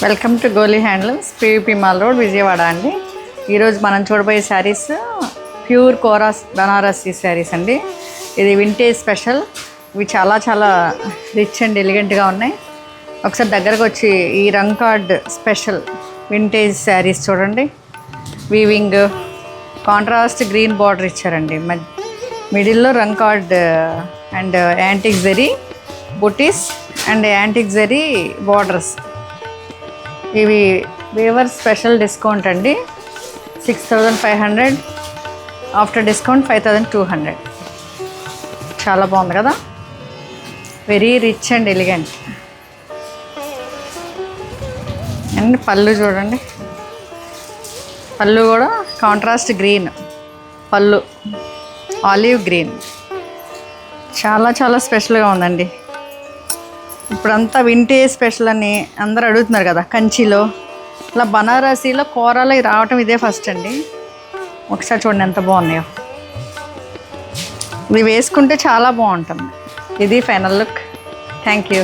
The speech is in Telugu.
Welcome to Goli handlooms, PVP mall road, Vijayawada అండి. ఈరోజు మనం చూడబోయే శారీస్ ప్యూర్ కోరాస్ బనారసి శారీస్ అండి. ఇది వింటేజ్ స్పెషల్. ఇవి చాలా చాలా రిచ్ అండ్ ఎలిగెంట్గా ఉన్నాయి. ఒకసారి దగ్గరకు వచ్చి ఈ రంగ్ కార్డ్ స్పెషల్ వింటేజ్ శారీస్ చూడండి. వీవింగ్ కాంట్రాస్ట్ గ్రీన్ బార్డర్ ఇచ్చారండి. మిడిల్లో రంగ్ card and antique zari buttis and antique zari borders. ఇవి వేవర్ స్పెషల్ డిస్కౌంట్ అండి. 6,500, ఆఫ్టర్ డిస్కౌంట్ 5,200. చాలా బాగుంది కదా, very rich and elegant. And పళ్ళు చూడండి, పళ్ళు కూడా కాంట్రాస్ట్ గ్రీన్ పళ్ళు, ఆలివ్ గ్రీన్. చాలా చాలా స్పెషల్గా ఉందండి. ఇప్పుడంతా వింటేజ్ స్పెషల్ అని అందరూ అడుగుతున్నారు కదా. కంచిలో ఇలా బనారసీలో కూరలో రావటం ఇదే ఫస్ట్ అండి. ఒకసారి చూడండి ఎంత బాగున్నాయో. ఇది వేసుకుంటే చాలా బాగుంటుంది. ఇది ఫైనల్ లుక్. Thank you.